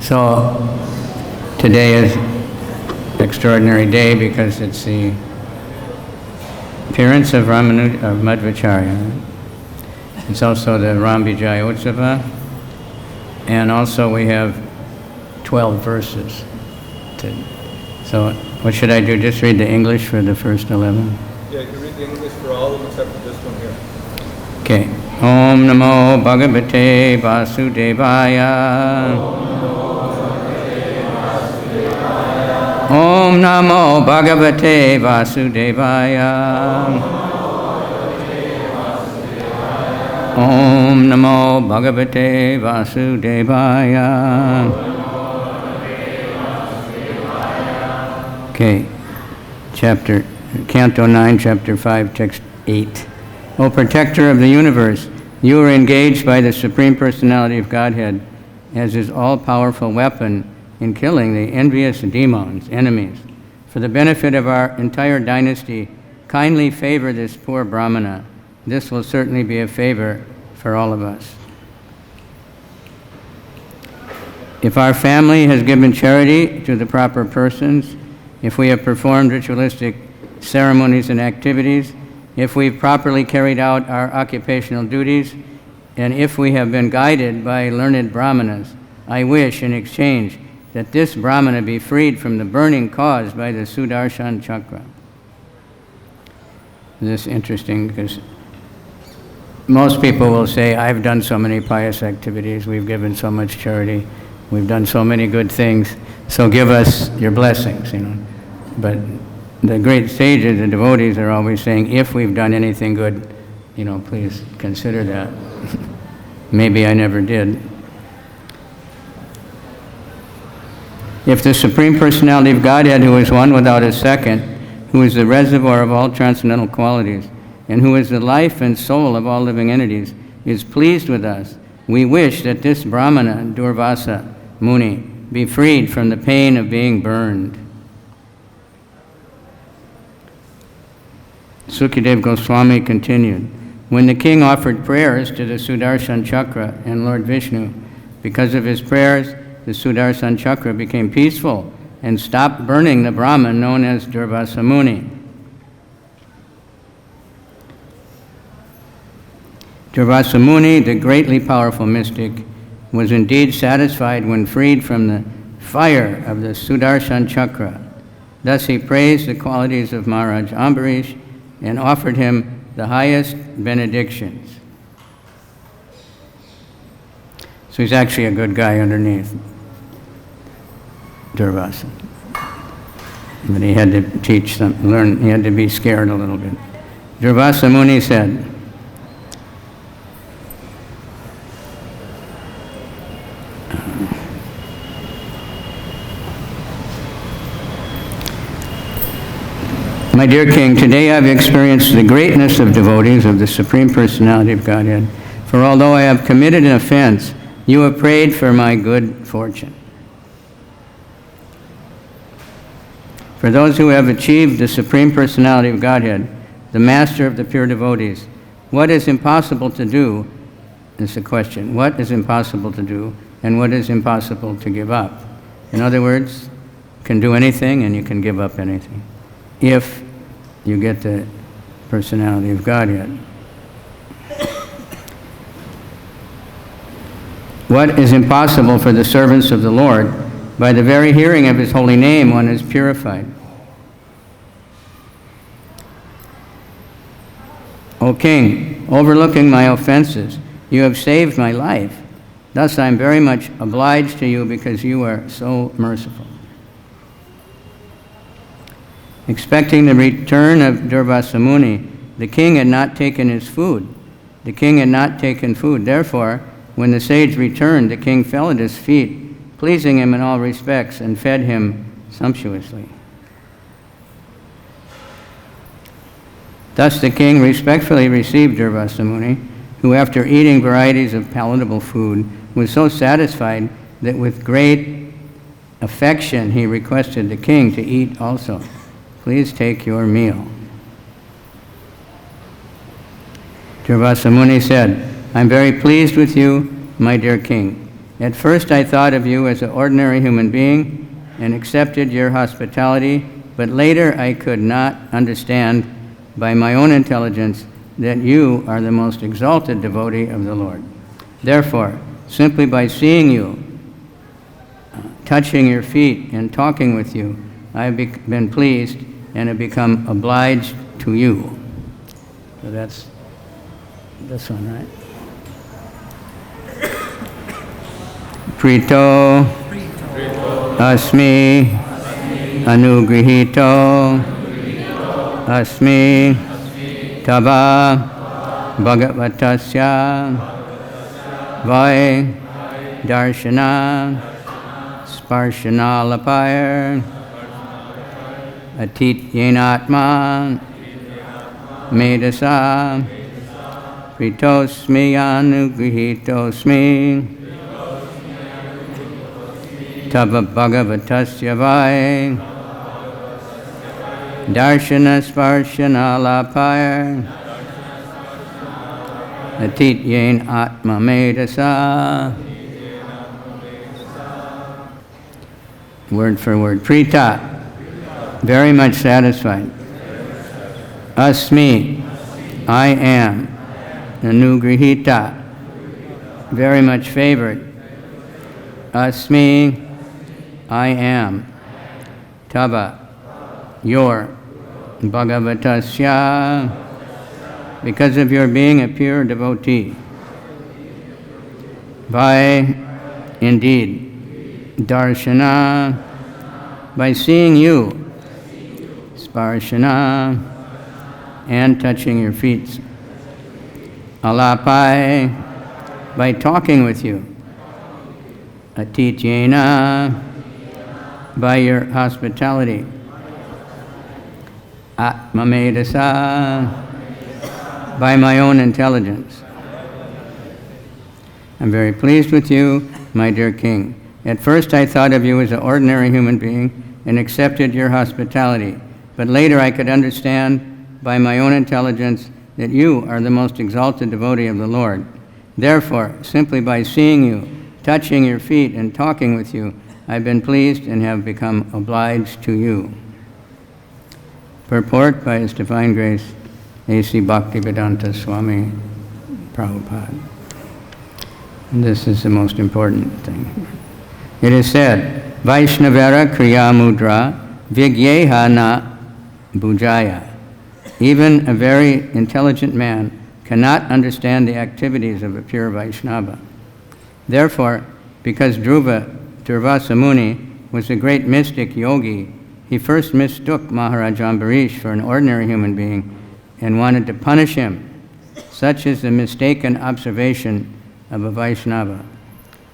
So today is an extraordinary day because it's the appearance of Madhvacharya. It's also the Rambijaya Utsava, and also we have 12 verses. So what should I do? Just read the English for the first 11? Yeah, you can read the English for all of them except for this one here. Okay. Om Namo Bhagavate Vasudevaya. Om Namo Bhagavate Vasudevaya. Om Namo Bhagavate Vasudevaya. Okay, Canto 9, Chapter 5, Text 8. O Protector of the universe, you are engaged by the Supreme Personality of Godhead as his all-powerful weapon in killing the envious demons, enemies. For the benefit of our entire dynasty, kindly favor this poor Brahmana. This will certainly be a favor for all of us. If our family has given charity to the proper persons, if we have performed ritualistic ceremonies and activities, if we've properly carried out our occupational duties, and if we have been guided by learned brahmanas, I wish in exchange that this brahmana be freed from the burning caused by the Sudarshan chakra. This is interesting because most people will say, I've done so many pious activities, we've given so much charity, we've done so many good things, so give us your blessings, But the great sages, the devotees, are always saying, if we've done anything good, please consider that. Maybe I never did. If the Supreme Personality of Godhead, who is one without a second, who is the reservoir of all transcendental qualities, and who is the life and soul of all living entities, is pleased with us, we wish that this Brahmana, Durvasa Muni, be freed from the pain of being burned. Sukadev Goswami continued, when the king offered prayers to the Sudarshan Chakra and Lord Vishnu, because of his prayers, the Sudarshan Chakra became peaceful and stopped burning the Brahman known as Durvasa Muni. Durvasa Muni, the greatly powerful mystic, was indeed satisfied when freed from the fire of the Sudarshan Chakra. Thus he praised the qualities of Maharaj Ambarish and offered him the highest benedictions. So he's actually a good guy underneath, Durvasa. But he had to he had to be scared a little bit. Durvasa Muni said, my dear King, today I've experienced the greatness of devotees of the Supreme Personality of Godhead. For although I have committed an offense, you have prayed for my good fortune. For those who have achieved the Supreme Personality of Godhead, the Master of the pure devotees, what is impossible to do is the question. What is impossible to do, and what is impossible to give up? In other words, you can do anything and you can give up anything, if you get the personality of Godhead. What is impossible for the servants of the Lord? By the very hearing of his holy name, one is purified. O King, overlooking my offenses, you have saved my life. Thus I am very much obliged to you because you are so merciful. Expecting the return of Durvasa Muni, the king had not taken his food. The king had not taken food. Therefore, when the sage returned, the king fell at his feet, pleasing him in all respects, and fed him sumptuously. Thus the king respectfully received Durvasa Muni, who after eating varieties of palatable food was so satisfied that with great affection he requested the king to eat also. Please take your meal. Durvasa Muni said, I'm very pleased with you, my dear king. At first I thought of you as an ordinary human being and accepted your hospitality, but later I could not understand by my own intelligence that you are the most exalted devotee of the Lord. Therefore, simply by seeing you, touching your feet, and talking with you, I have been pleased and have become obliged to you. So that's this one, right? Prito asmi anugrihito asmi tava bhagavatasya vai darshana sparshanalapaya atit yenatma medasa pritosmi anugrihitosmi tava bhagavatasya vai darshana sparshanalapaya atit yen atma medasa. Word for word. Prita, very much satisfied. Asmi, I am. Anugrihita, very much favored. Asmi, I am. Tava, your. Bhagavatasya, because of your being a pure devotee. Vai, indeed. Darshana, by seeing you. Sparshana, and touching your feet. Alapai, by talking with you. Atityena, by your hospitality. Atmamedasa, by my own intelligence. I'm very pleased with you, my dear king. At first I thought of you as an ordinary human being and accepted your hospitality, but later I could understand by my own intelligence that you are the most exalted devotee of the Lord. Therefore, simply by seeing you, touching your feet, and talking with you, I've been pleased and have become obliged to you. Purport by His Divine Grace, A.C. Bhaktivedanta Swami Prabhupada. And this is the most important thing. It is said, Vaishnavara kriya mudra vigyeha na bhujaya. Even a very intelligent man cannot understand the activities of a pure Vaishnava. Therefore, because Durvasa Muni was a great mystic yogi, he first mistook Maharaj Ambarish for an ordinary human being and wanted to punish him. Such is the mistaken observation of a Vaishnava.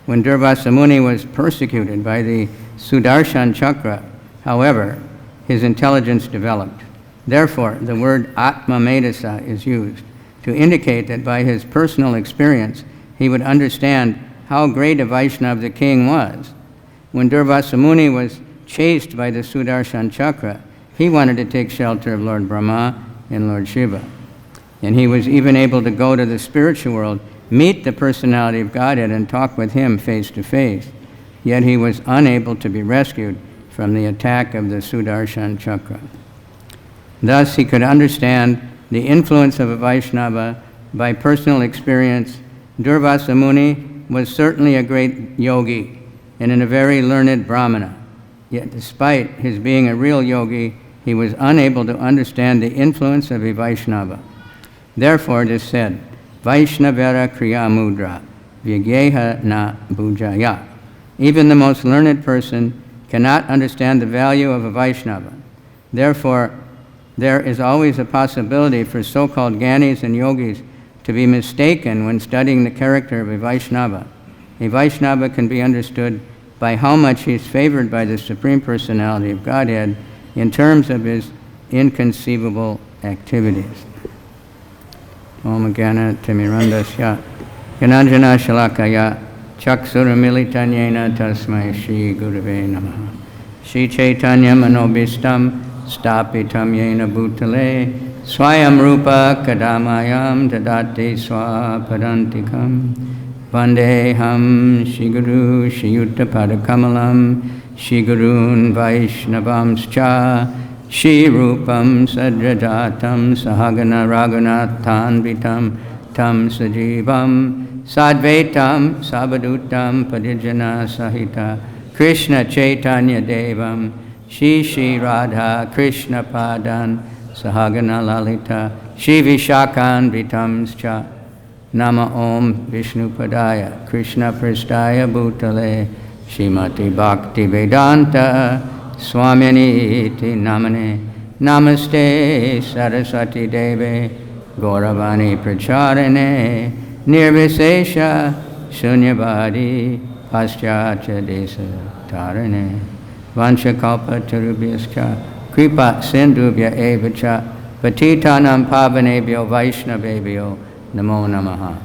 When Durvasa Muni was persecuted by the Sudarshan Chakra, however, his intelligence developed. Therefore, the word Atma Medasa is used to indicate that by his personal experience, he would understand how great a Vaishnava the king was. When Durvasa Muni was chased by the Sudarshan Chakra, he wanted to take shelter of Lord Brahma and Lord Shiva. And he was even able to go to the spiritual world, meet the personality of Godhead, and talk with him face to face. Yet he was unable to be rescued from the attack of the Sudarshan Chakra. Thus, he could understand the influence of a Vaishnava by personal experience. Durvasa Muni was certainly a great yogi and a very learned Brahmana. Yet despite his being a real yogi, he was unable to understand the influence of a Vaishnava. Therefore it is said, Vaishnavara kriya mudra, vigyeha na bhujaya. Even the most learned person cannot understand the value of a Vaishnava. Therefore, there is always a possibility for so-called Gyanis and Yogis to be mistaken when studying the character of a Vaishnava. A Vaishnava can be understood by how much he is favored by the Supreme Personality of Godhead in terms of his inconceivable activities. Om Gyana Timirandasya Gyananjana Shalakaya Chaksuramilitanyena Tasmai Shri Gurave Namaha Shri Chaitanya Manobhistam Stapitam Yena Bhutale Swayam Rupa Kadamayam Dadate Swapadantikam Vandeham Shri Guru Shri Yuta Padakamalam Shri Gurun Vaishnavamscha Shri Rupam Sadrajatam Sahagana Raghunathan Vitam Tam Sajivam Sadvaitam Sabadutam Padijana Sahita Krishna Chaitanya Devam Shri Shri Radha Krishna Padan Sahagana Lalita Shri Vishakan Vitamscha Nama Om Vishnu Padaya Krishna Pristaya Bhutale Shrimati Bhakti Vedanta Swamini Iti Namane Namaste Saraswati Deve Gauravani Pracharane Nirvisesha Shunyavadi Paschatya Desa Tarane Vanchakalpa Tarubhyascha Kripa Sindhubhya Evacha Patitanam Pavanebhyo Vaishnavebhyo Namo Namaha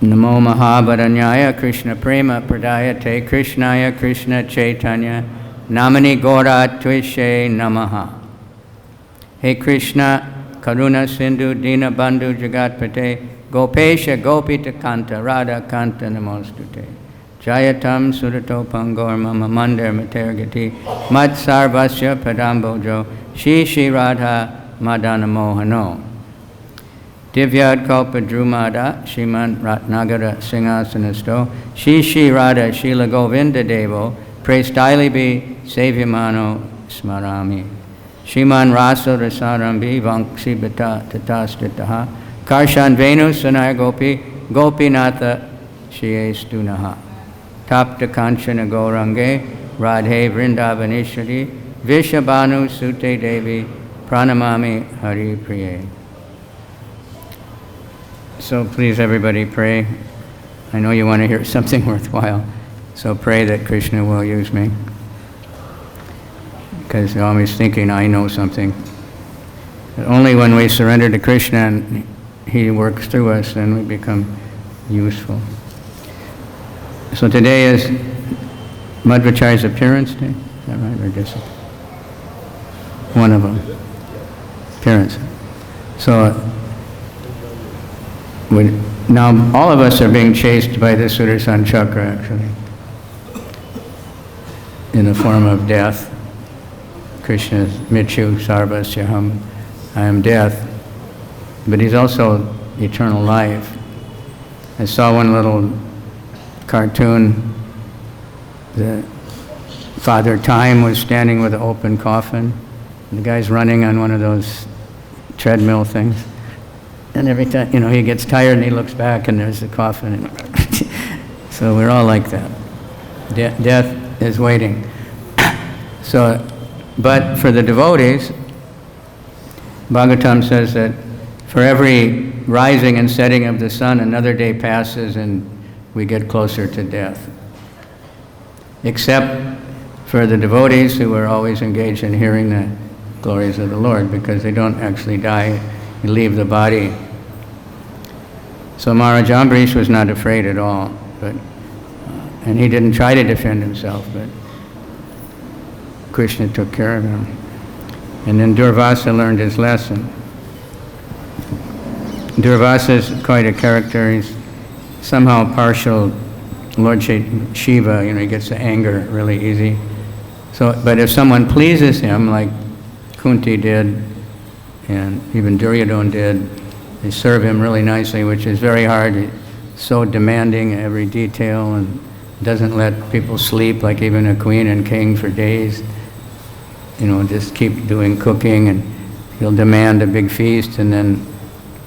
Namo Mahabharanyaya Krishna Prema Pradayate Krishnaya Krishna Chaitanya Namani Gora Tvishe Namaha. Hey Krishna Karuna Sindhu Dina Bandhu Jagatpate Gopesha Gopita Kanta Radha Kanta Namostute Jayatam Surato Pangor Mama Mandar Matergati Mat Sarvasya Padambojo Shri Shri Radha Madana Mohano Divyad Kalpa Drumada Shriman Ratnagara Singhasanastho Shri Shri Radha Shila Govinda Devo Prestailibi Sevyamano Smarami Shriman Rasa Rasarambi Vankshi Bata Tatastitaha Karshan Venu Sanaya Gopi Gopinatha Shiestunaha Tapta Kanchana Gaurange Radhe Vrindavanishari Vishabhanu Sute Devi Pranamami Hari Priye. So please everybody pray. I know you want to hear something worthwhile, so pray that Krishna will use me. Because you're always thinking I know something. But only when we surrender to Krishna and He works through us, then we become useful. So today is Madhvacharya's appearance day. Is that right? Or just one of them? Appearance. So now all of us are being chased by the Sudarshan Chakra, actually, in the form of death. Krishna is Mityu Sarvasyaham, I am death. But He's also eternal life. I saw one little cartoon. The Father Time was standing with an open coffin. The guy's running on one of those treadmill things. And every time, he gets tired and he looks back and there's the coffin. So we're all like that. Death is waiting. But for the devotees, Bhagavatam says that for every rising and setting of the sun, another day passes and we get closer to death. Except for the devotees who are always engaged in hearing the glories of the Lord, because they don't actually die. You leave the body. So Maharaj Ambarish was not afraid at all, and he didn't try to defend himself, but Krishna took care of him. And then Durvasa learned his lesson. Durvasa is quite a character. He's somehow partial Lord Shiva, he gets the anger really easy. But if someone pleases him, like Kunti did, and even Duryodhana did, they serve him really nicely, which is very hard. He's so demanding every detail and doesn't let people sleep, like even a queen and king for days. Just keep doing cooking, and he'll demand a big feast, and then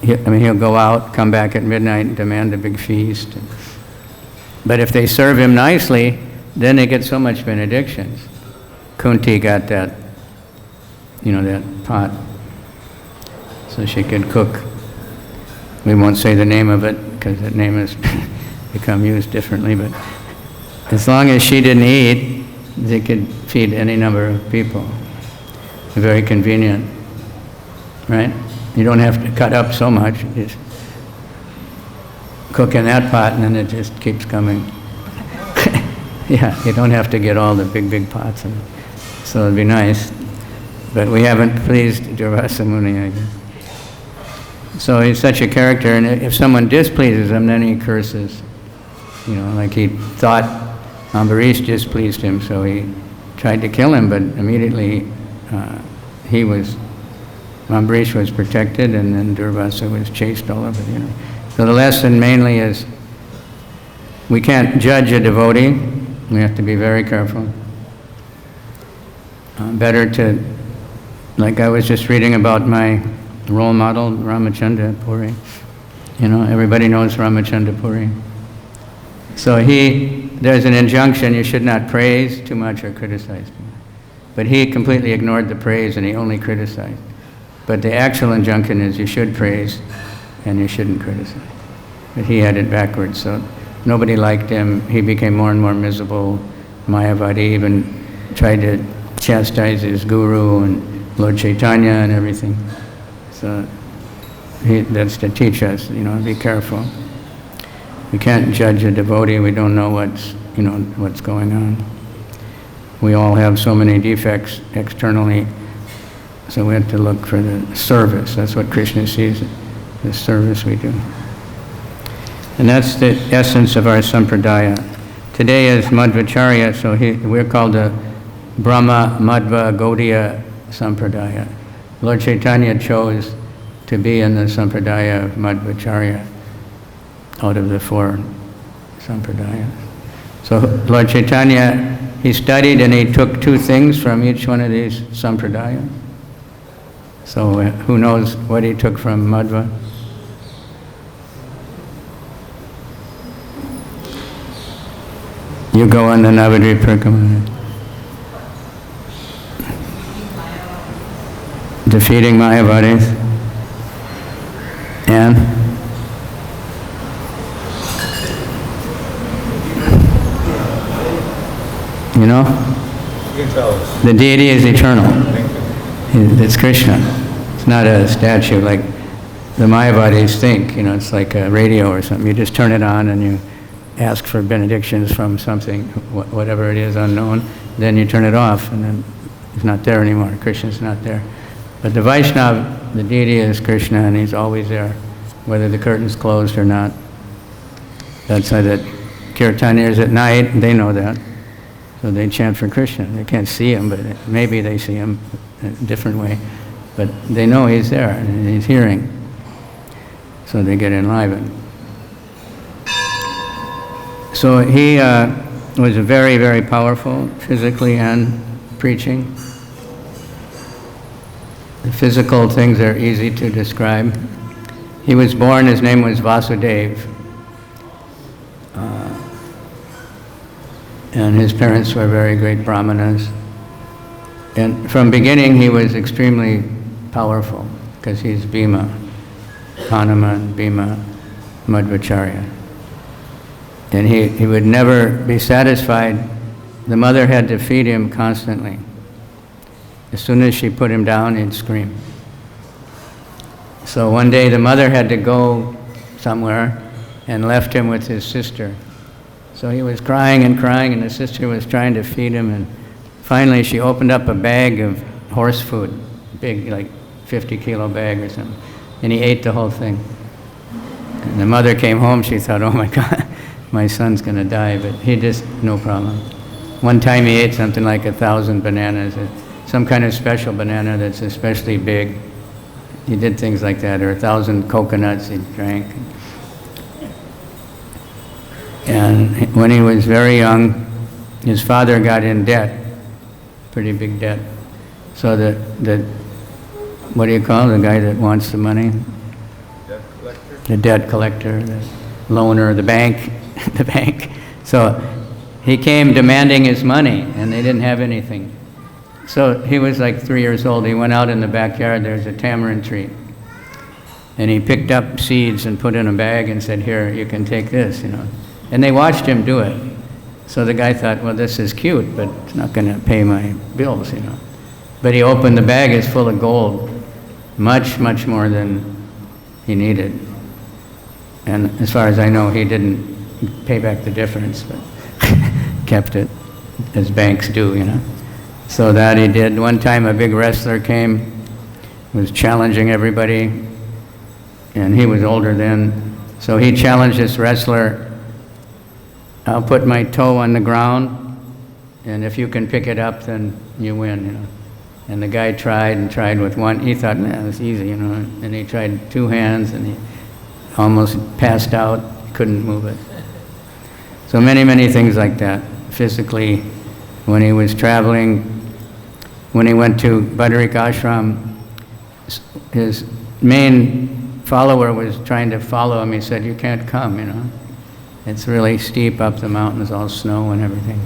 he'll go out, come back at midnight and demand a big feast. But if they serve him nicely, then they get so much benedictions. Kunti got that, that pot, so she could cook. We won't say the name of it, because that name has become used differently, but as long as she didn't eat, they could feed any number of people. Very convenient, right? You don't have to cut up so much. You just cook in that pot, and then it just keeps coming. Yeah, you don't have to get all the big pots. So it'd be nice. But we haven't pleased Durvasa Muni, I guess. So he's such a character, and if someone displeases him, then he curses. You know, like he thought Ambarish displeased him, so he tried to kill him, but immediately Ambarish was protected, and then Durvasa was chased all over the universe. So the lesson mainly is we can't judge a devotee. We have to be very careful. Better to, like I was just reading about my role model, Ramachandra Puri. You know, everybody knows Ramachandra Puri. So there's an injunction, you should not praise too much or criticize too much. But he completely ignored the praise and he only criticized. But the actual injunction is you should praise and you shouldn't criticize. But he had it backwards, so nobody liked him. He became more and more miserable. Mayavadi even tried to chastise his guru and Lord Chaitanya and everything. So that's to teach us, you know, be careful. We can't judge a devotee. We don't know what's going on. We all have so many defects externally, so we have to look for the service. That's what Krishna sees, the service we do. And that's the essence of our sampradaya. Today is Madhvacharya, so we're called the Brahma Madhva Gaudiya Sampradaya. Lord Chaitanya chose to be in the sampradaya of Madhvacharya out of the 4 sampradayas. So Lord Chaitanya, he studied and he took 2 things from each one of these sampradayas. So who knows what he took from Madhva? You go on the Navadvip Parikrama. Defeating Mayavadis. And you know? You can tell us. The deity is eternal. Thank you. It's Krishna. It's not a statue like the Mayavadis think, you know, it's like a radio or something. You just turn it on and you ask for benedictions from something, whatever it is, unknown, then you turn it off and then it's not there anymore. Krishna's not there. But the Vaishnava, the deity is Krishna and he's always there, whether the curtain's closed or not. That's how that kirtaners at night, they know that. So they chant for Krishna. They can't see him, but maybe they see him in a different way. But they know he's there and he's hearing. So they get enlivened. So he was very, very powerful physically and preaching. The physical things are easy to describe. He was born, his name was Vasudeva. And his parents were very great brahmanas. And from beginning he was extremely powerful because he's Bhima, Hanuman, Bhima, Madhvacharya. And he would never be satisfied. The mother had to feed him constantly. As soon as she put him down, he'd scream. So one day the mother had to go somewhere and left him with his sister. So he was crying, and the sister was trying to feed him, and finally she opened up a bag of horse food, big, like 50-kilo bag or something, and he ate the whole thing. And the mother came home, she thought, oh my God, my son's going to die, but he just, no problem. One time he ate something like 1,000 bananas, some kind of special banana that's especially big. He did things like that, or 1,000 coconuts he drank. And when he was very young, his father got in debt, pretty big debt. So what do you call the guy that wants the money? Debt collector? The debt collector, the loaner, the bank, the bank. So he came demanding his money, and they didn't have anything. So he was like 3 years old. He went out in the backyard, there's a tamarind tree. And he picked up seeds and put in a bag and said, here, you can take this, you know. And they watched him do it. So the guy thought, well, this is cute, but it's not going to pay my bills, you know. But he opened the bag, it's full of gold, much, much more than he needed. And as far as I know, he didn't pay back the difference, but kept it, as banks do, you know. So that he did. One time a big wrestler came, was challenging everybody, and he was older then. So he challenged this wrestler, I'll put my toe on the ground, and if you can pick it up, then you win, you know. And the guy tried and tried with one. He thought, man, it was easy, you know. And he tried 2 hands, and he almost passed out, couldn't move it. So many, many things like that. Physically, when he was traveling, when he went to Badarik Ashram, his main follower was trying to follow him. He said, you can't come, you know. It's really steep up the mountains, all snow and everything.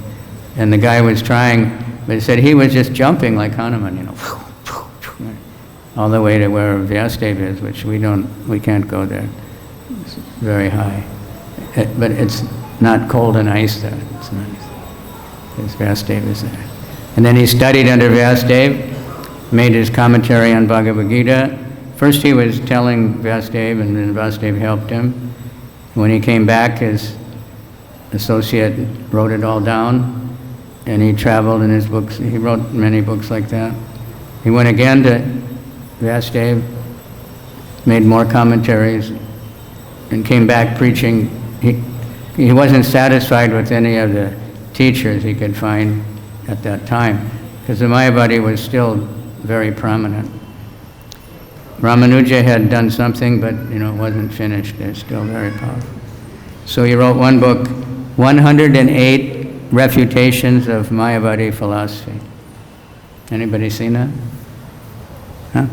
And the guy was trying, but he said he was just jumping like Hanuman, you know, all the way to where Vyasadeva is, which we can't go there. It's very high. But it's not cold and ice there. It's nice. Because Vyasadeva is there. And then he studied under Vyasadeva, made his commentary on Bhagavad-Gita. First he was telling Vyasadeva, and then Vyasadeva helped him. When he came back, his associate wrote it all down, and he traveled in his books. He wrote many books like that. He went again to Vyasadeva, made more commentaries, and came back preaching. He wasn't satisfied with any of the teachers he could find at that time, because the Mayavadi was still very prominent. Ramanuja had done something, but it wasn't finished. They're still very powerful. So he wrote one book, 108 Refutations of Mayavadi Philosophy. Anybody seen that? Huh?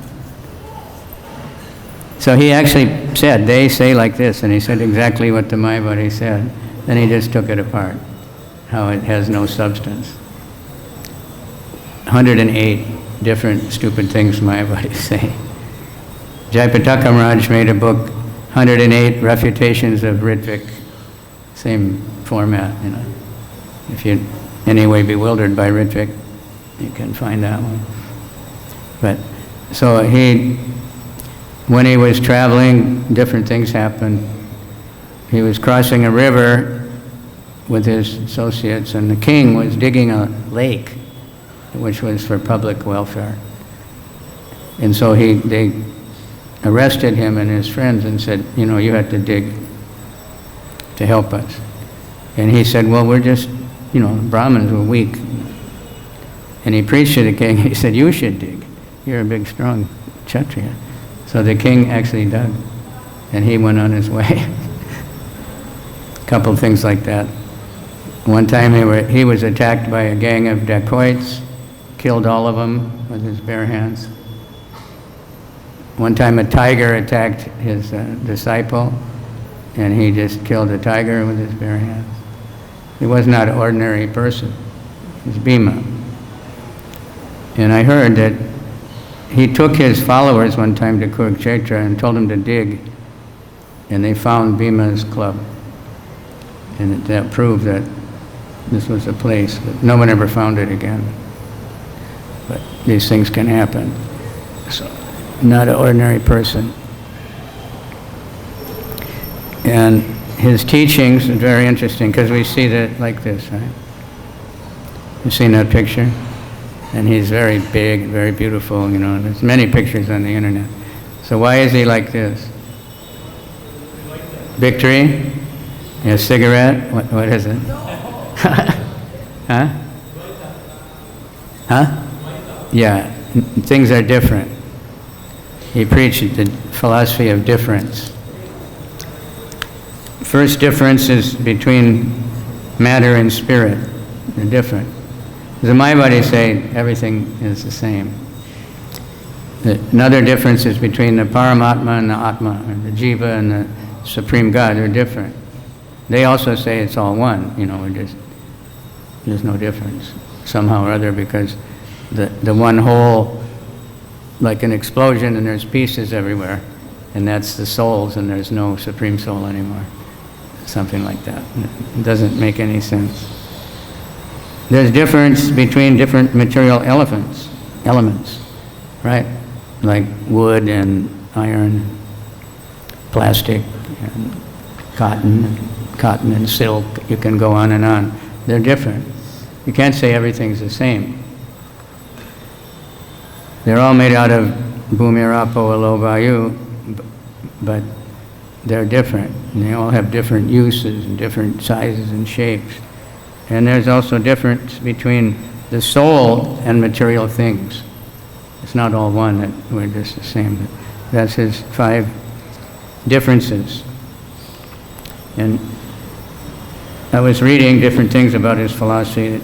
So he actually said, they say like this, and he said exactly what the Mayavadi said. Then he just took it apart, how it has no substance. 108 different stupid things Mayavadis say. Jayapataka Maharaj made a book, 108 Refutations of Ritvik, same format, If you're anyway bewildered by Ritvik, you can find that one. But, so when he was traveling, different things happened. He was crossing a river with his associates, and the king was digging a lake, which was for public welfare. And so they arrested him and his friends and said, you have to dig to help us. And he said, well, we're just, Brahmins were weak. And he preached to the king. He said, you should dig. You're a big, strong Kshatriya. So the king actually dug, and he went on his way. A couple of things like that. One time he was attacked by a gang of dacoits, killed all of them with his bare hands. One time a tiger attacked his disciple, and he just killed the tiger with his bare hands. He was not an ordinary person. He was Bhima. And I heard that he took his followers one time to Kurukshetra and told them to dig, and they found Bhima's club. And that proved that this was a place, but no one ever found it again. But these things can happen. So, not an ordinary person. And his teachings are very interesting, because we see that like this, right? You've seen that picture? And he's very big, very beautiful, there's many pictures on the internet. So why is he like this? Victory? A cigarette? What is it? Huh? Huh? Yeah, things are different. He preached the philosophy of difference. First difference is between matter and spirit. They're different. The Mayavadis say everything is the same. Another difference is between the Paramatma and the Atma, or the Jiva and the Supreme God. They're different. They also say it's all one. There's no difference somehow or other, because the one whole, like an explosion, and there's pieces everywhere, and that's the souls, and there's no Supreme Soul anymore. Something like that. It doesn't make any sense. There's difference between different material elements, right? Like wood and iron, plastic and cotton and silk. You can go on and on. They're different. You can't say everything's the same. They're all made out of bhumi, rapo, alo, vayu, but they're different. And they all have different uses and different sizes and shapes. And there's also difference between the soul and material things. It's not all one, that we're just the same. That's his 5 differences. And I was reading different things about his philosophy,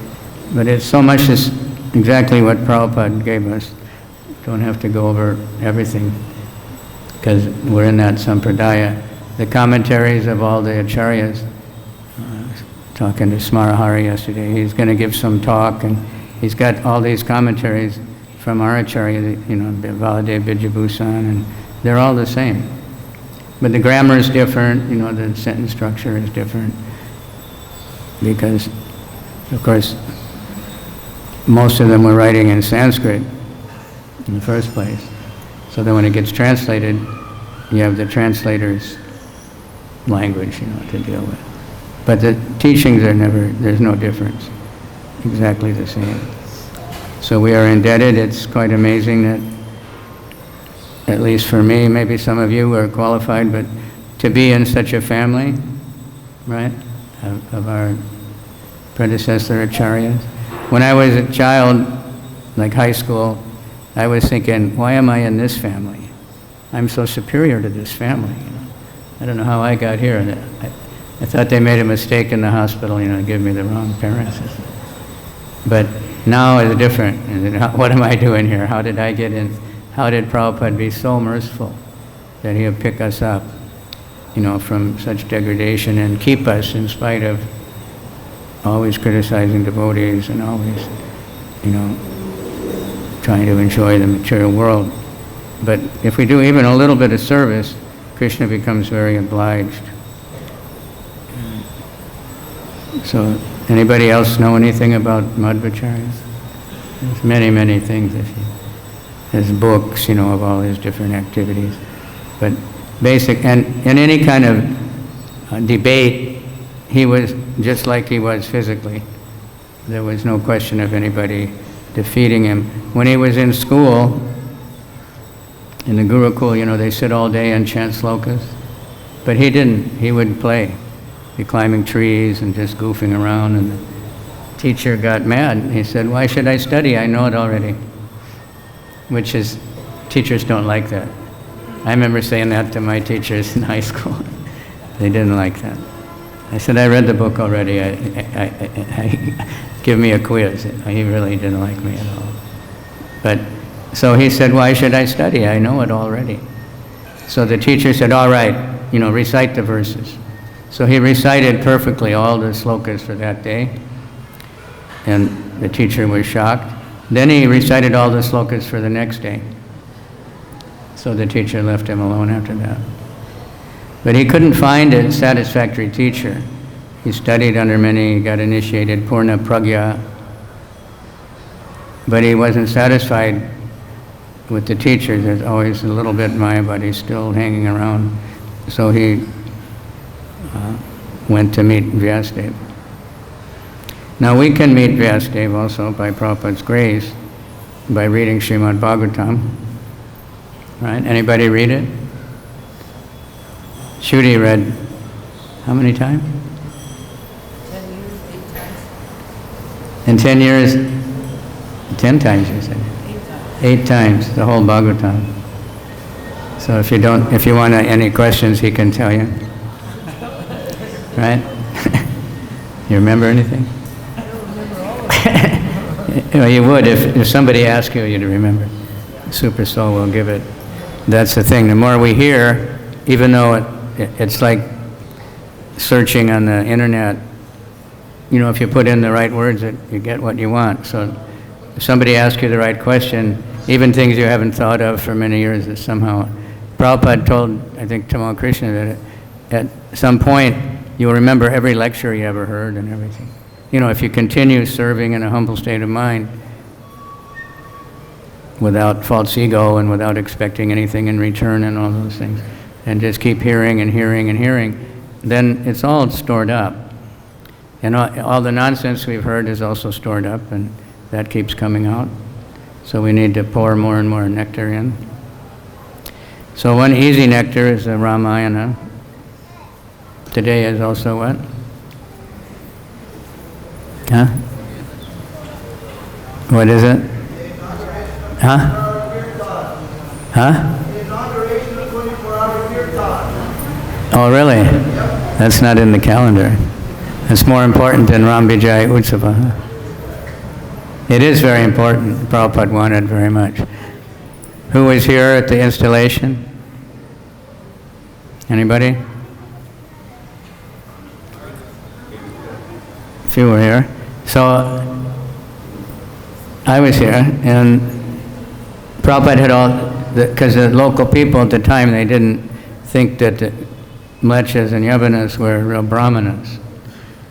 but it's so much is exactly what Prabhupada gave us. Don't have to go over everything, because we're in that sampradaya. The commentaries of all the acharyas, talking to Smarahari yesterday, he's going to give some talk, and he's got all these commentaries from our acharya, Baladev Vijayabhusan, and they're all the same. But the grammar is different, the sentence structure is different, because, of course, most of them were writing in Sanskrit in the first place. So then when it gets translated, you have the translator's language, to deal with. But the teachings are there's no difference, exactly the same. So we are indebted. It's quite amazing that, at least for me, maybe some of you are qualified, but to be in such a family, right, of our predecessor acharyas. When I was a child, like high school, I was thinking, why am I in this family? I'm so superior to this family. I don't know how I got here. I thought they made a mistake in the hospital, give me the wrong parents. But now it's different. What am I doing here? How did I get in? How did Prabhupada be so merciful that he would pick us up, from such degradation and keep us in spite of always criticizing devotees and always, trying to enjoy the material world. But if we do even a little bit of service, Krishna becomes very obliged. So, anybody else know anything about Madhvacharyas? There's many, many things. There's books, of all his different activities. But basic, and in any kind of debate, he was just like he was physically. There was no question of anybody defeating him. When he was in school, in the Gurukul, they sit all day and chant slokas. But he didn't. He would play. Be climbing trees and just goofing around. And the teacher got mad. He said, why should I study? I know it already. Which is, teachers don't like that. I remember saying that to my teachers in high school. They didn't like that. I said, I read the book already. Give me a quiz. He really didn't like me at all. But, so he said, why should I study? I know it already. So the teacher said, all right, recite the verses. So he recited perfectly all the slokas for that day. And the teacher was shocked. Then he recited all the slokas for the next day. So the teacher left him alone after that. But he couldn't find a satisfactory teacher. He studied under many, got initiated, Purna Pragya. But he wasn't satisfied with the teacher. There's always a little bit Mayavadi still hanging around. So he went to meet Vyasadeva. Now we can meet Vyasadeva also by Prabhupada's grace, by reading Srimad Bhagavatam. Right? Anybody read it? Shruti read how many times? 10 years, 8 times. In 10 years, 10 times you said? 8 times. 8 times, the whole Bhagavatam. So if you want any questions, he can tell you. Right? You remember anything? I don't remember all of it. Well, you would if somebody asked you, you'd remember. Super Soul will give it. That's the thing. The more we hear, even though it's like searching on the internet, if you put in the right words, you get what you want. So if somebody asks you the right question, even things you haven't thought of for many years, that somehow, Prabhupada told, I think, Tamal Krishna, that at some point, you'll remember every lecture you ever heard and everything. If you continue serving in a humble state of mind, without false ego and without expecting anything in return and all those things, and just keep hearing and hearing and hearing, then it's all stored up. And all the nonsense we've heard is also stored up, and that keeps coming out. So we need to pour more and more nectar in. So one easy nectar is the Ramayana. Today is also what? Huh? What is it? Huh? Huh? Oh, really? That's not in the calendar. It's more important than Ram Vijay Utsava. Huh? It is very important. Prabhupada wanted very much. Who was here at the installation? Anybody? A few were here. So I was here, and Prabhupada had all, because the local people at the time, they didn't think that the Mlechas and Yavanas were real brahmanas.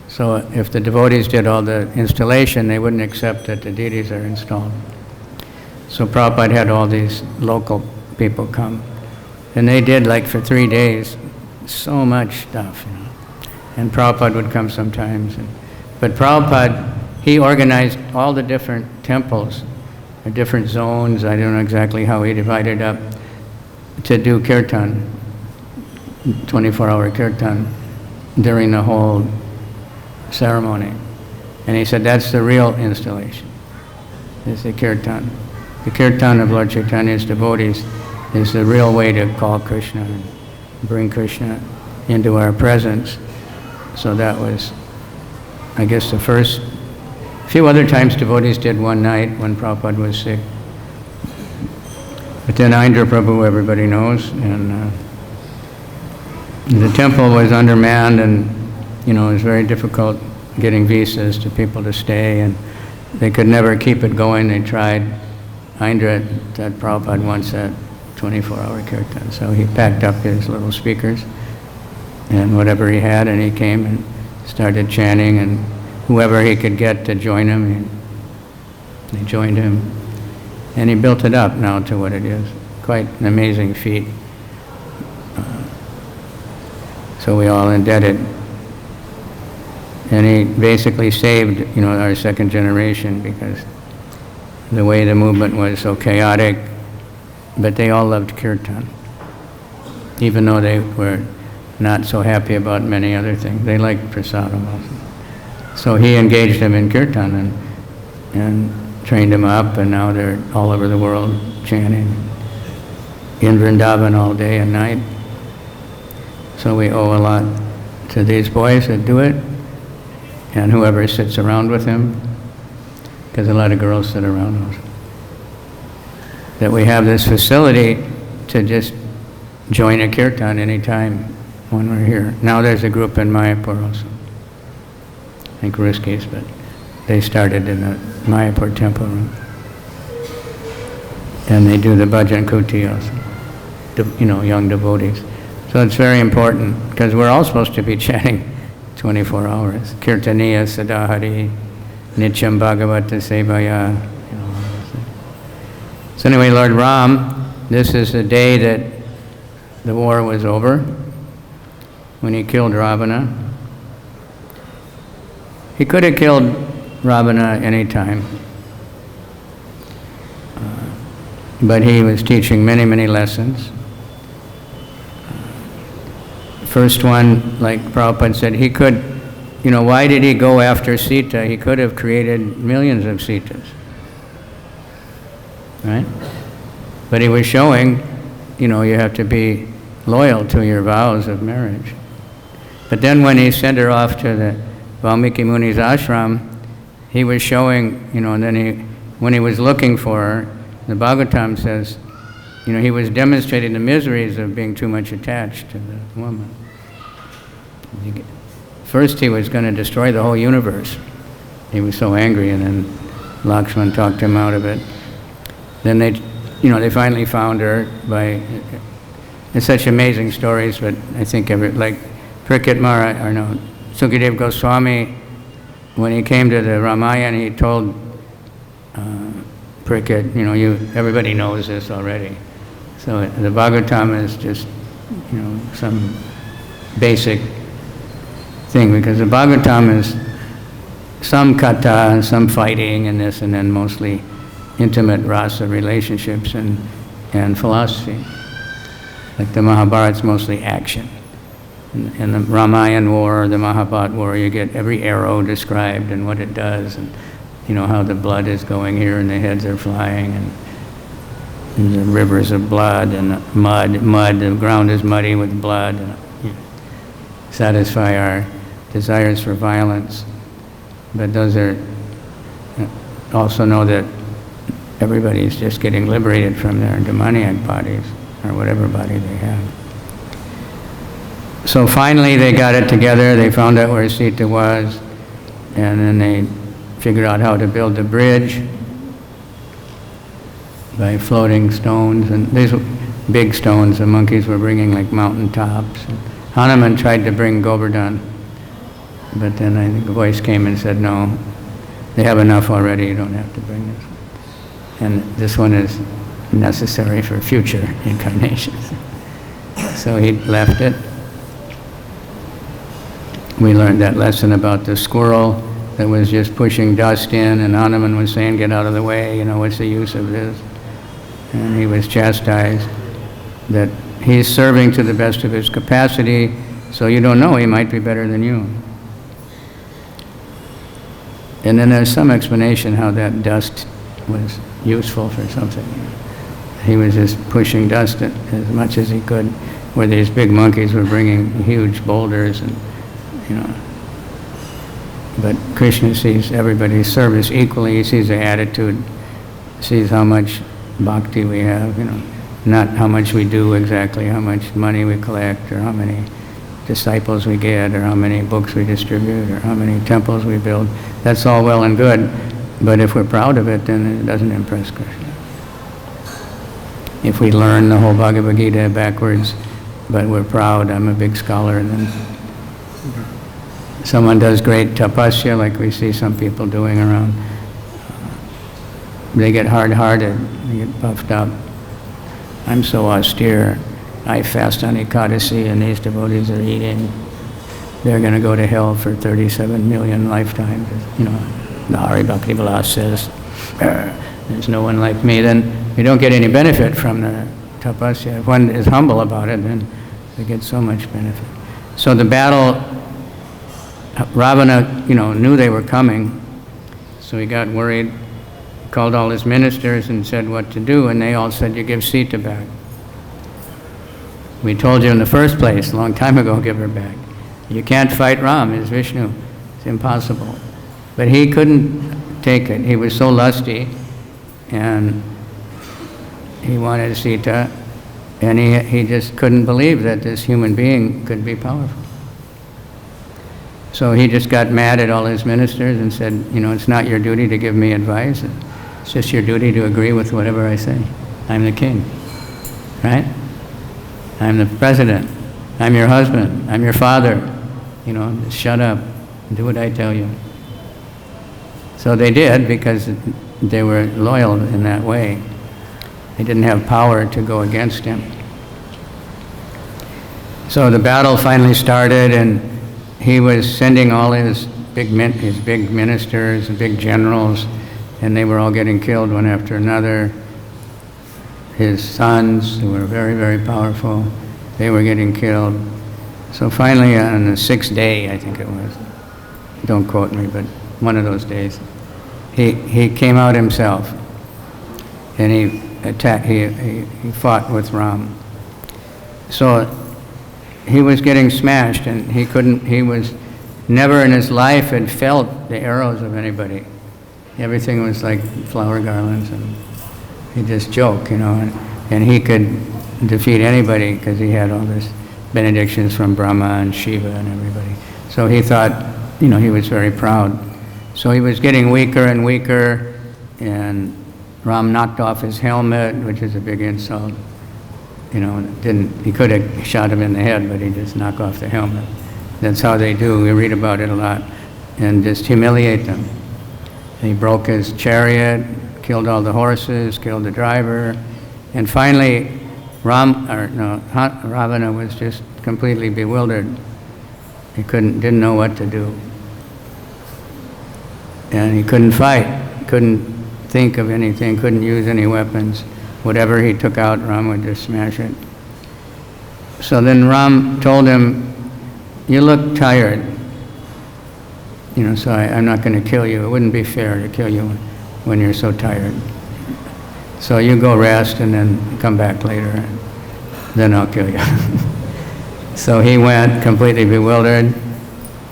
So if the devotees did all the installation, they wouldn't accept that the deities are installed. So Prabhupada had all these local people come. And they did, like for 3 days, so much stuff, you know. And Prabhupada would come sometimes. But Prabhupada, he organized all the different temples, or different zones, I don't know exactly how he divided up, to do kirtan, 24-hour kirtan, during the whole ceremony. And he said, that's the real installation, is the kirtan. The kirtan of Lord Chaitanya's devotees is the real way to call Krishna and bring Krishna into our presence. So that was, I guess, the first. A few other times devotees did one night when Prabhupada was sick. But then Indra Prabhu, everybody knows, and the temple was undermanned, and you know, it was very difficult getting visas to people to stay, and they could never keep it going. They tried. Indra that Prabhupada once at 24-hour kirtan. So he packed up his little speakers and whatever he had, and he came and started chanting, and whoever he could get to join him, they joined him. And he built it up now to what it is. Quite an amazing feat. So we all indebted. And he basically saved, you know, our second generation, because the way the movement was so chaotic, but they all loved kirtan. Even though they were not so happy about many other things. They liked prasadam also. So he engaged them in kirtan and trained them up, and now they're all over the world chanting in Vrindavan all day and night. So we owe a lot to these boys that do it, and whoever sits around with him, because a lot of girls sit around us. That we have this facility to just join a kirtan anytime when we're here. Now there's a group in Mayapur also. I think Riski's, but they started in the Mayapur temple room. And they do the bhajan kuti also, you know, young devotees. So it's very important, because we're all supposed to be chanting 24 hours. Kirtaniya Sadahari, Nityam Bhagavata Sevaya. You know. So anyway, Lord Ram, this is the day that the war was over, when he killed Ravana. He could have killed Ravana any time, but he was teaching many, many lessons. First one, like Prabhupada said, he could, you know, why did he go after Sita? He could have created millions of Sitas, right? But he was showing, you know, you have to be loyal to your vows of marriage. But then when he sent her off to the Valmiki Muni's ashram, he was showing, you know, and then when he was looking for her, the Bhagavatam says, you know, he was demonstrating the miseries of being too much attached to the woman. First he was going to destroy the whole universe. He was so angry, and then Lakshman talked him out of it. Then they, you know, they finally found her by, it's such amazing stories, but I think like Parikshit Maharaj, or no, Sukadev Goswami, when he came to the Ramayana, he told Parikshit, you know, everybody knows this already. So the Bhagavatam is just, you know, some basic thing, because the Bhagavatam is some katha and some fighting and this, and then mostly intimate rasa relationships and philosophy. Like the Mahabharat's mostly action. In the Ramayana war or the Mahabharata war, you get every arrow described and what it does, and you know how the blood is going here and the heads are flying, and the rivers of blood and mud, the ground is muddy with blood, and satisfy our desires for violence. But those are, also know that everybody's just getting liberated from their demoniac bodies, or whatever body they have. So finally they got it together, they found out where Sita was, and then they figured out how to build the bridge by floating stones, and these big stones, the monkeys were bringing like mountain tops. And Hanuman tried to bring Govardhan, but then I think a voice came and said, no, they have enough already, you don't have to bring this. And this one is necessary for future incarnations. So he left it. We learned that lesson about the squirrel that was just pushing dust in, and Hanuman was saying, get out of the way, you know, what's the use of this? And he was chastised that he's serving to the best of his capacity, so you don't know, he might be better than you. And then there's some explanation how that dust was useful for something. He was just pushing dust as much as he could, where these big monkeys were bringing huge boulders, and you know. But Krishna sees everybody's service equally. He sees the attitude, sees how much bhakti we have, you know, not how much we do exactly, how much money we collect, or how many disciples we get, or how many books we distribute, or how many temples we build. That's all well and good, but if we're proud of it, then it doesn't impress Krishna. If we learn the whole Bhagavad-Gita backwards, but we're proud, I'm a big scholar, and then someone does great tapasya, like we see some people doing around, they get hard-hearted, they get puffed up. I'm so austere, I fast on Ekadasi, and these devotees are eating. They're going to go to hell for 37 million lifetimes. You know, the Hari Bhakti Vilas says, there's no one like me. Then you don't get any benefit from the tapasya. If one is humble about it, then they get so much benefit. So the battle, Ravana, you know, knew they were coming, so he got worried, called all his ministers and said what to do, and they all said, you give Sita back. We told you in the first place, a long time ago, give her back. You can't fight Ram, it's Vishnu. It's impossible. But he couldn't take it. He was so lusty, and he wanted Sita, and he just couldn't believe that this human being could be powerful. So he just got mad at all his ministers and said, you know, it's not your duty to give me advice. It's just your duty to agree with whatever I say. I'm the king, right? I'm the president. I'm your husband. I'm your father. You know, just shut up and do what I tell you. So they did, because they were loyal in that way. They didn't have power to go against him. So the battle finally started, and he was sending all his big ministers and big generals, and they were all getting killed one after another. His sons, who were very, very powerful, they were getting killed. So finally, on the 6th day, I think it was, don't quote me, but one of those days, he came out himself, and he attacked. He fought with Ram. So he was getting smashed, and he couldn't. He was never in his life had felt the arrows of anybody. Everything was like flower garlands, and he just joked, you know, and he could defeat anybody because he had all this benedictions from Brahma and Shiva and everybody. So he thought, you know, he was very proud. So he was getting weaker and weaker, and Ram knocked off his helmet, which is a big insult. You know, he could have shot him in the head, but he just knocked off the helmet. That's how they do. We read about it a lot, and just humiliate them. And he broke his chariot, killed all the horses, killed the driver, and finally, Ravana was just completely bewildered. He didn't know what to do. And he couldn't fight, couldn't think of anything, couldn't use any weapons. Whatever he took out, Ram would just smash it. So then Ram told him, you look tired. So I'm not going to kill you. It wouldn't be fair to kill you when you're so tired. So you go rest and then come back later, and then I'll kill you. So he went completely bewildered,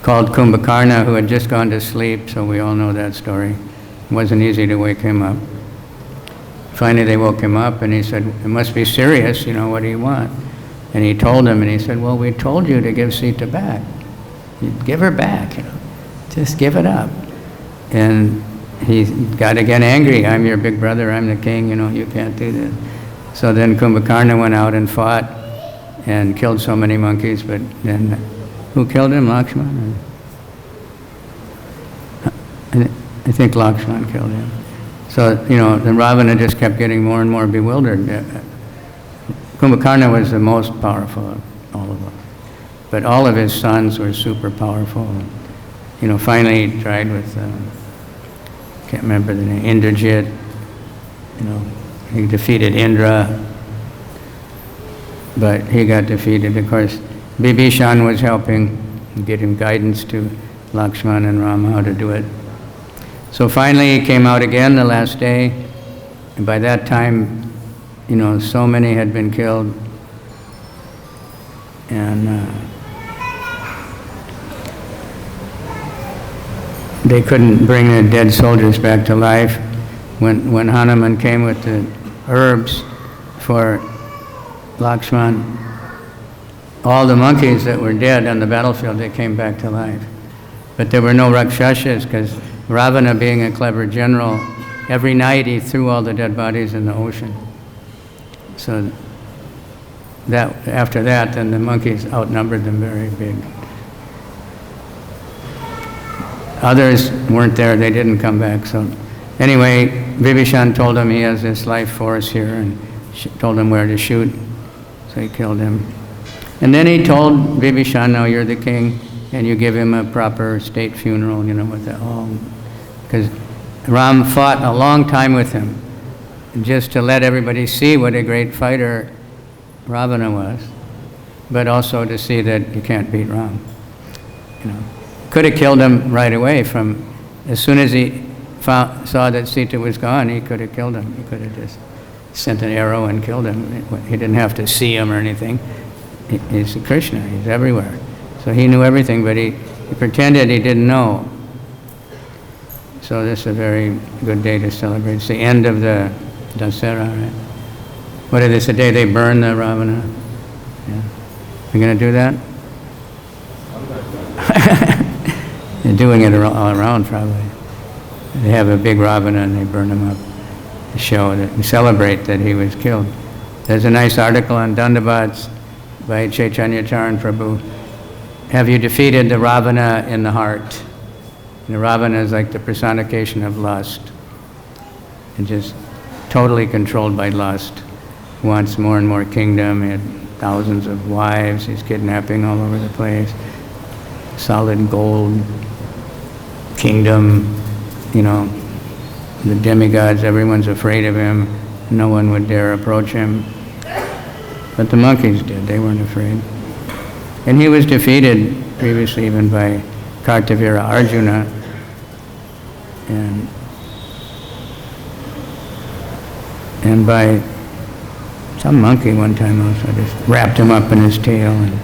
called Kumbhakarna, who had just gone to sleep, so we all know that story. It wasn't easy to wake him up. Finally they woke him up and he said, it must be serious, what do you want? And he told them, and he said, well, we told you to give Sita back. You give her back, just give it up. And he got again angry. I'm your big brother, I'm the king, you can't do this. So then Kumbhakarna went out and fought and killed so many monkeys, but then who killed him? Lakshman? I think Lakshman killed him. So, then Ravana just kept getting more and more bewildered. Kumbhakarna was the most powerful of all of them. But all of his sons were super powerful. Finally he tried with, can't remember the name, Indrajit. He defeated Indra, but he got defeated. Of course, Bibhishan was helping get him guidance to Lakshman and Rama how to do it. So finally he came out again the last day, and by that time, so many had been killed, and they couldn't bring the dead soldiers back to life. When Hanuman came with the herbs for Lakshman, all the monkeys that were dead on the battlefield, they came back to life. But there were no Rakshasas, because Ravana, being a clever general, every night he threw all the dead bodies in the ocean. So after that, then the monkeys outnumbered them very big. Others weren't there, they didn't come back. So anyway, Vibhishan told him he has this life force here, and told him where to shoot. So he killed him. And then he told Vibhishan, now you're the king, and you give him a proper state funeral, with it all. Because Ram fought a long time with him, just to let everybody see what a great fighter Ravana was, but also to see that you can't beat Ram. Could have killed him right away. As soon as he saw that Sita was gone, he could have killed him. He could have just sent an arrow and killed him. He didn't have to see him or anything. He's Krishna, he's everywhere. So he knew everything, but he pretended he didn't know. So this is a very good day to celebrate. It's the end of the Dasera, right? What is this, the day they burn the Ravana? Yeah. You going to do that? They're doing it all around, probably. They have a big Ravana and they burn him up to show that, and celebrate that he was killed. There's a nice article on Dandabats by Chaitanya Charan Prabhu. Have you defeated the Ravana in the heart? And the Ravana is like the personification of lust, and just totally controlled by lust. Wants more and more kingdom. He had thousands of wives. He's kidnapping all over the place. Solid gold kingdom, the demigods, everyone's afraid of him. No one would dare approach him. But the monkeys did, they weren't afraid. And he was defeated previously even by Kartavira Arjuna. And by some monkey one time also just wrapped him up in his tail and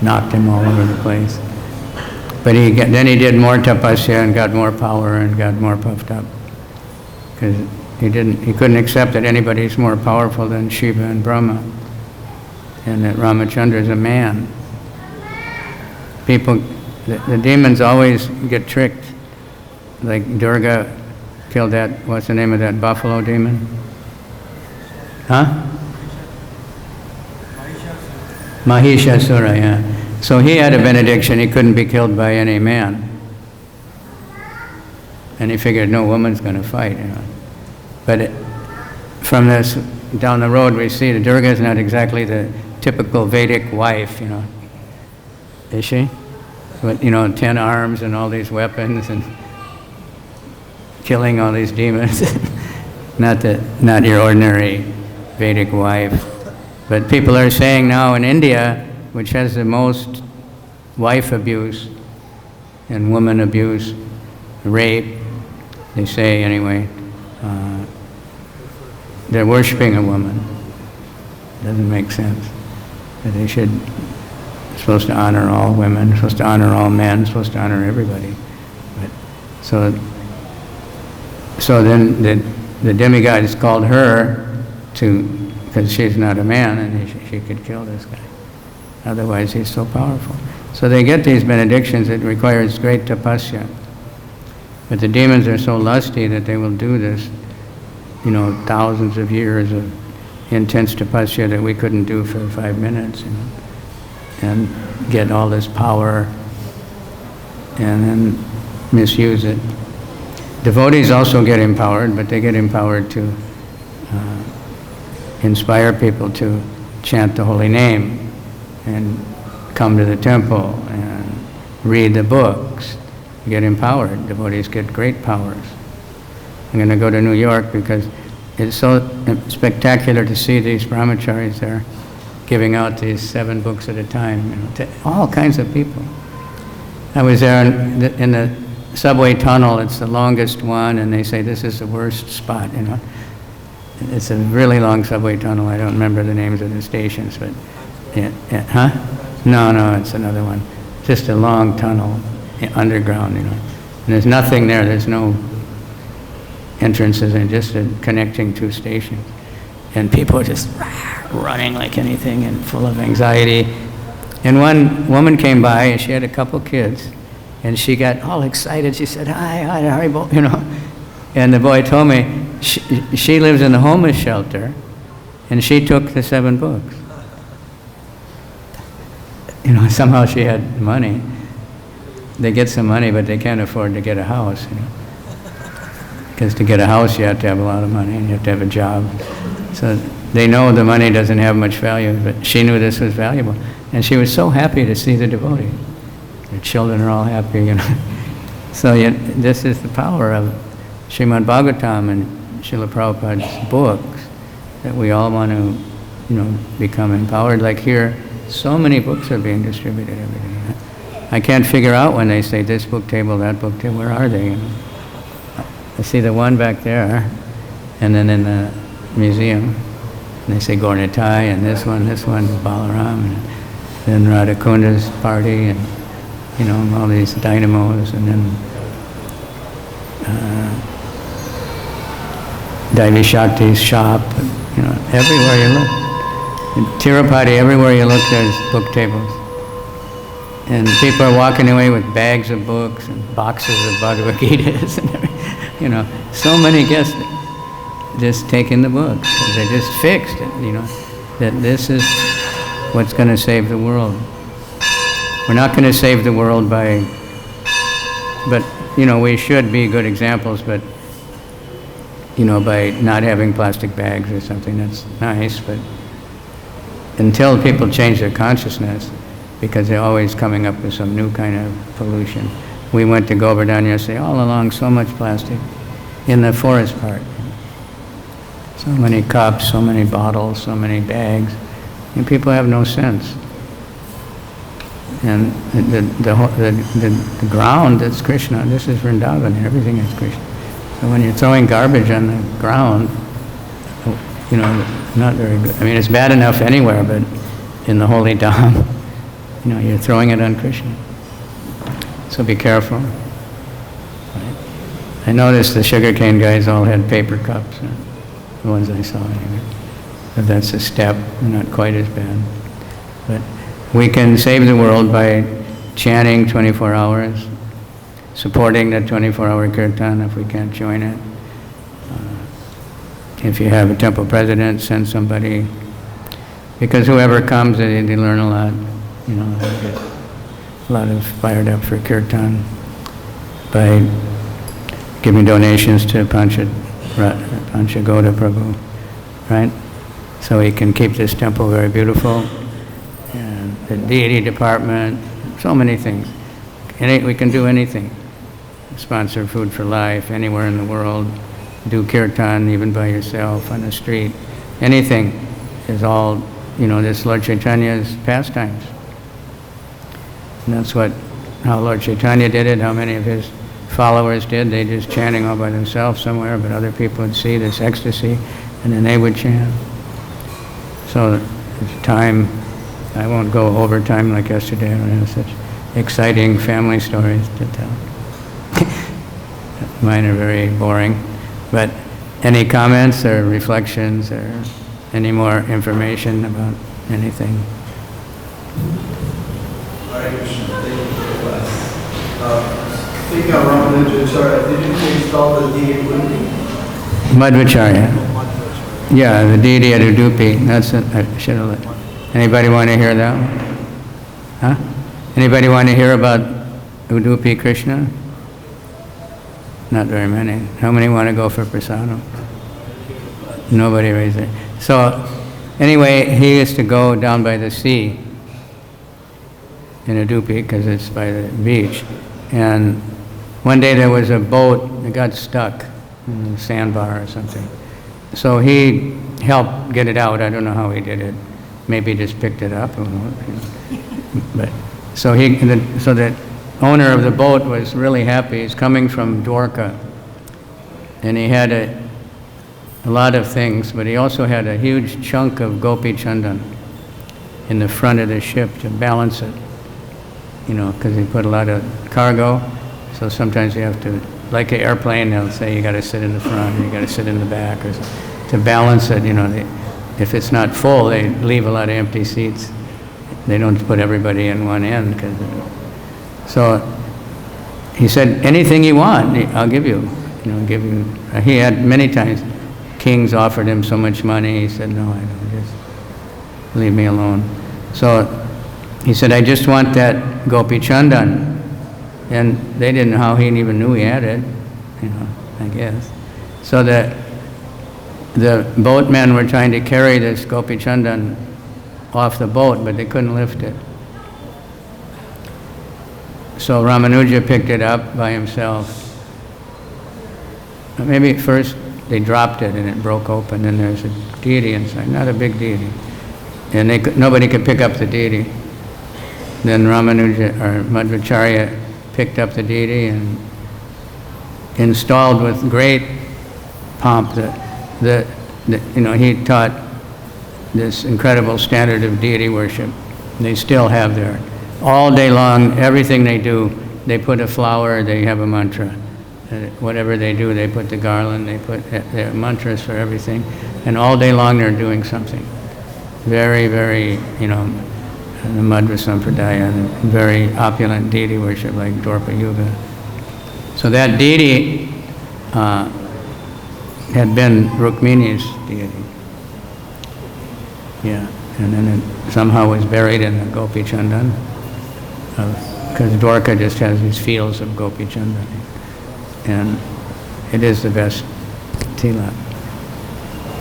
knocked him all over the place. But then he did more tapasya and got more power and got more puffed up. Because he couldn't accept that anybody's more powerful than Shiva and Brahma. And that Ramachandra is a man. The demons always get tricked. Like Durga killed that, what's the name of that buffalo demon? Huh? Mahishasura, yeah. So he had a benediction, he couldn't be killed by any man. And he figured no woman's going to fight, But from this, down the road, we see that Durga is not exactly the typical Vedic wife, Is she? But, 10 arms and all these weapons and killing all these demons. Not your ordinary Vedic wife. But people are saying now in India, which has the most wife abuse and woman abuse, rape, they say anyway, they're worshiping a woman. Doesn't make sense. That they should, supposed to honor all women, supposed to honor all men, supposed to honor everybody. But, so then the demigods called her to, because she's not a man, and she could kill this guy. Otherwise, he's so powerful. So they get these benedictions. It requires great tapasya. But the demons are so lusty that they will do this, thousands of years of intense tapasya that we couldn't do for 5 minutes, and get all this power and then misuse it. Devotees also get empowered, but they get empowered to inspire people to chant the holy name and come to the temple and read the books. You get empowered. Devotees get great powers. I'm going to go to New York because it's so spectacular to see these brahmacharis there giving out these 7 books at a time, to all kinds of people. I was there in the subway tunnel. It's the longest one, and they say this is the worst spot. It's a really long subway tunnel. I don't remember the names of the stations, but huh? No, it's another one. Just a long tunnel underground, And there's nothing there. There's no entrances, and just connecting 2 stations. And people are just running like anything and full of anxiety. And one woman came by, and she had a couple kids, and she got all excited. She said, hi, Haribo, And the boy told me she lives in a homeless shelter, and she took the 7 books. Somehow she had money. They get some money, but they can't afford to get a house, Because to get a house, you have to have a lot of money, and you have to have a job. So they know the money doesn't have much value, but she knew this was valuable. And she was so happy to see the devotee. Their children are all happy, So this is the power of Srimad Bhagavatam and Srila Prabhupada's books, that we all want to, become empowered. Like here, so many books are being distributed every day. I can't figure out when they say this book table, that book table, where are they? I see the one back there, and then in the museum, and they say Gaurnitai, and this one, Balaram, and then Radhakunda's party, and all these dynamos, and then Devi Shakti's shop, everywhere you look. In Tirupati, everywhere you look, there's book tables. And people are walking away with bags of books and boxes of Bhagavad-Gitas and everything. So many guests just taking the books, because they just fixed it, that this is what's going to save the world. We're not going to save the world but we should be good examples, but, by not having plastic bags or something, that's nice, but until people change their consciousness, because they're always coming up with some new kind of pollution. We went to Govardhan yesterday, all along so much plastic in the forest part. So many cups, so many bottles, so many bags, and people have no sense. And the ground is Krishna. This is Vrindavan, everything is Krishna. So when you're throwing garbage on the ground, not very good. I mean, it's bad enough anywhere, but in the holy dham, you're throwing it on Krishna. So be careful. Right? I noticed the sugarcane guys all had paper cups, the ones I saw anyway. But that's a step, not quite as bad. But we can save the world by chanting 24 hours, supporting the 24-hour kirtan if we can't join it. If you have a temple president, send somebody. Because whoever comes, they learn a lot. They get a lot of fired up for kirtan by giving donations to Panchagoda Prabhu, right? So we can keep this temple very beautiful. And the deity department, so many things. We can do anything. Sponsor Food for Life anywhere in the world. Do kirtan even by yourself on the street. Anything is all this Lord Chaitanya's pastimes. And that's how Lord Chaitanya did it, how many of his followers did. They just chanting all by themselves somewhere, but other people would see this ecstasy, and then they would chant. So it's time. I won't go over time like yesterday. I don't have such exciting family stories to tell. Mine are very boring. But any comments or reflections or any more information about anything? Hare Krishna, thank you for the class. Speaking of Ramanujacharya, did you install the deity Udupi? Madhvacharya. Yeah, the deity at Udupi. That's it. I should have let. Anybody want to hear that one? Huh? Anybody want to hear about Udupi Krishna? Not very many. How many want to go for prasadam? Nobody raised it. So, anyway, he used to go down by the sea in Udupi because it's by the beach. And one day there was a boat that got stuck in a sandbar or something. So he helped get it out. I don't know how he did it. Maybe just picked it up. But so the owner of the boat was really happy. He's coming from Dwarka, and he had a lot of things, but he also had a huge chunk of gopi chandan in the front of the ship to balance it, because he put a lot of cargo, so sometimes you have to, like an airplane, they'll say you got to sit in the front, or you got to sit in the back, or to balance it, if it's not full, they leave a lot of empty seats. They don't put everybody in one end. So he said, anything you want, I'll give you. Give you. He had many times, kings offered him so much money. He said, no, I don't, just leave me alone. So he said, I just want that gopi chandan. And they didn't know how he even knew he had it, I guess. So the boatmen were trying to carry this gopi chandan off the boat, but they couldn't lift it. So Ramanuja picked it up by himself. Maybe at first they dropped it and it broke open, and there's a deity inside, not a big deity. And nobody could pick up the deity. Then Ramanuja, or Madhvacharya, picked up the deity and installed with great pomp he taught this incredible standard of deity worship. They still have there. All day long, everything they do, they put a flower, they have a mantra. Whatever they do, they put the garland, they put their mantras for everything. And all day long they're doing something. Very, very, the Madhva Sampradaya, very opulent deity worship like Dorpa Yuga. So that deity had been Rukmini's deity. Yeah, and then it somehow was buried in the Gopi Chandan, because Dwarka just has these fields of Gopi Chandan, and it is the best tilak.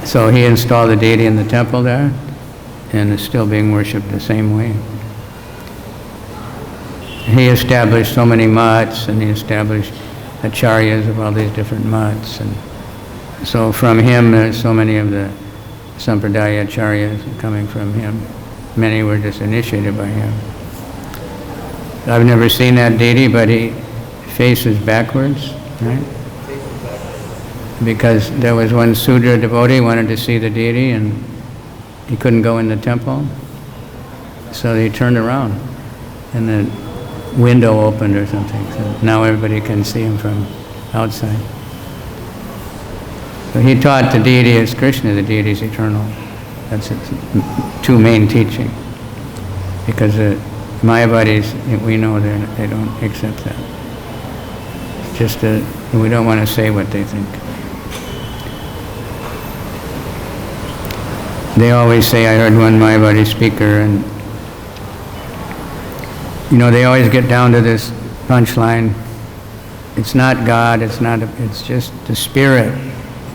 So he installed the deity in the temple there, and it's still being worshipped the same way. He established so many mats, and he established acharyas of all these different mats, and so from him there's so many of the Sampradaya acharyas coming from him. Many were just initiated by him. I've never seen that deity, but he faces backwards, right? Because there was one Sudra devotee wanted to see the deity, and he couldn't go in the temple, so he turned around, and the window opened or something. So now everybody can see him from outside. So he taught the deity as Krishna, the deity is eternal. That's its two main teaching. Because the Mayavadis, we know they don't accept that. It's just we don't want to say what they think. They always say, I heard one Mayavadi speaker, and they always get down to this punchline. It's not God, it's just the spirit.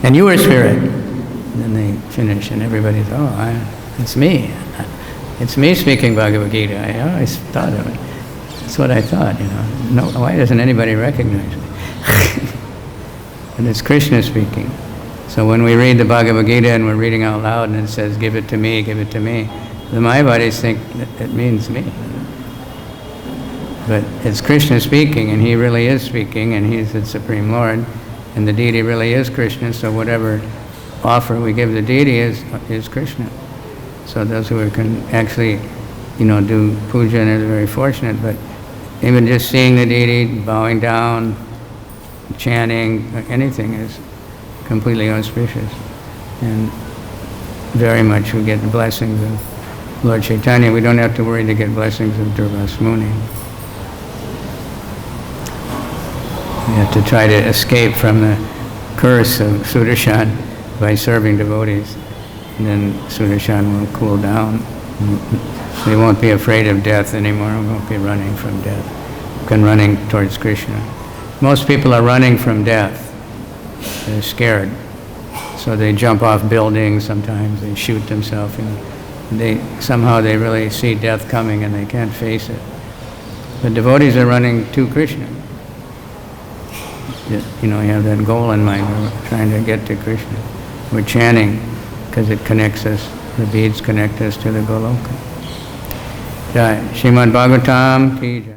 And you are spirit. And then they finish, and everybody's, it's me. It's me speaking Bhagavad-Gita. I always thought of it. That's what I thought, No, why doesn't anybody recognize me? And it's Krishna speaking. So when we read the Bhagavad-Gita and we're reading out loud and it says, give it to me, the Mayavadis think that it means me. But it's Krishna speaking, and he really is speaking, and he's the Supreme Lord, and the deity really is Krishna, so whatever offer we give the deity is Krishna. So those who can actually, do puja are very fortunate, but even just seeing the deity, bowing down, chanting, anything is completely auspicious. And very much we get the blessings of Lord Chaitanya. We don't have to worry to get blessings of Durvas Muni. We have to try to escape from the curse of Sudarshan by serving devotees. And then Sudarshan will cool down. We won't be afraid of death anymore. We won't be running from death. We can running towards Krishna. Most people are running from death. They're scared. So they jump off buildings sometimes. They shoot themselves. Somehow they really see death coming and they can't face it. But devotees are running to Krishna. You have that goal in mind. We're trying to get to Krishna. We're chanting because it connects us. The beads connect us to the Goloka. Jai. Srimad Bhagavatam ki jai.